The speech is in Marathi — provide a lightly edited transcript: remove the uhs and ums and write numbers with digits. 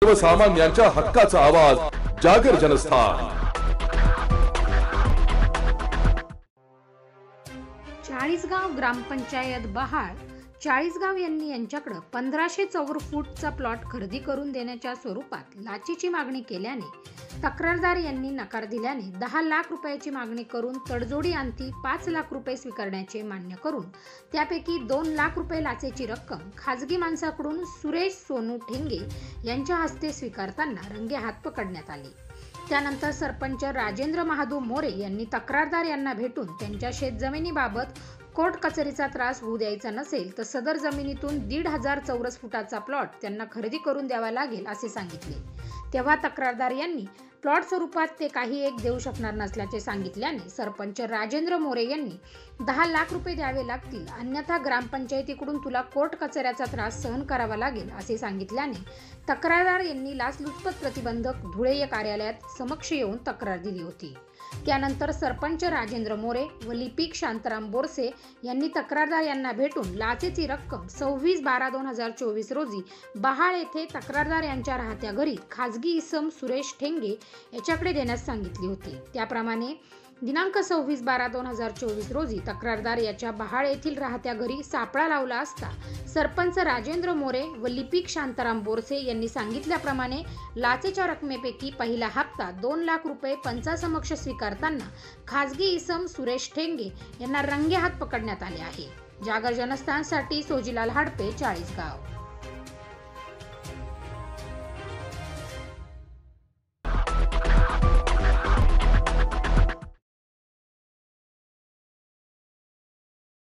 सर्वसामान्यांच्या हक्काचा आवाज जागर जनस्थान। चाळीसगाव ग्रामपंचायत बहाळ चाळीसगाव यांनी यांच्याकडे 1500 चौरस फूटचा प्लॉट खरेदी करून देण्याच्या स्वरूपात लाचेची मागणी केल्याने तक्रारदार यांनी नकार दिल्याने 10 लाख रुपयाची मागणी करून तडजोडी अंती 5 लाख रुपये स्वीकारण्याचे मान्य करून त्यापैकी 2 लाख रुपये लाचेची रक्कम खाजगी माणसाकडून सुरेश सोनू ठेंगे यांच्या हस्ते स्वीकारताना रंगेहात पकडण्यात आली। त्यानंतर सरपंच राजेंद्र महादू मोरे यांनी तक्रारदार यांना भेटून त्यांच्या शेतजमिनीबाबत कोर्ट कचेरीचा त्रास होऊ द्यायचा नसेल तर सदर जमिनीतून 1500 चौरस फुटाचा प्लॉट त्यांना खरेदी करून द्यावा लागेल असे सांगितले। तेव्हा तक्रारदार यांनी प्लॉट स्वरूपात ते काही एक देऊ शकणार नसल्याचे सांगितल्याने सरपंच राजेंद्र मोरे यांनी 10 लाख रुपये द्यावे लागतील, अन्यथा ग्रामपंचायतीकडून तुला कोर्ट कचेऱ्याचा त्रास सहन करावा लागेल असे सांगितल्याने तक्रारदार यांनी लाचलुचपत प्रतिबंधक धुळे कार्यालयात समक्ष येऊन तक्रार दिली होती। त्यानंतर सरपंच राजेंद्र मोरे व लिपिक शांताराम बोरसे यांनी तक्रारदार यांना भेटून लाचेची रक्कम 26/12/2024 रोजी बहाळ येथे तक्रारदार यांच्या राहत्या घरी खाजगी इसम सुरेश ठेंगे याच्याकडे देण्यास सांगितली होती। त्याप्रमाणे दिनांक 26/12/2024 रोजी तक्रारदार याच्या बहाळ येथील राहत्या घरी सापळा लावला असता सरपंच राजेंद्र मोरे व लिपिक शांताराम बोरसे यांनी सांगितल्याप्रमाणे लाचेच्या रकमेपैकी पहिला हप्ता 2 लाख रुपये पंचासमक्ष स्वीकारताना खाजगी इसम सुरेश ठेंगे यांना रंगेहात पकडण्यात आले आहे। जागर जनस्थानसाठी सोजीलाल हाडपे, चाळीसगाव।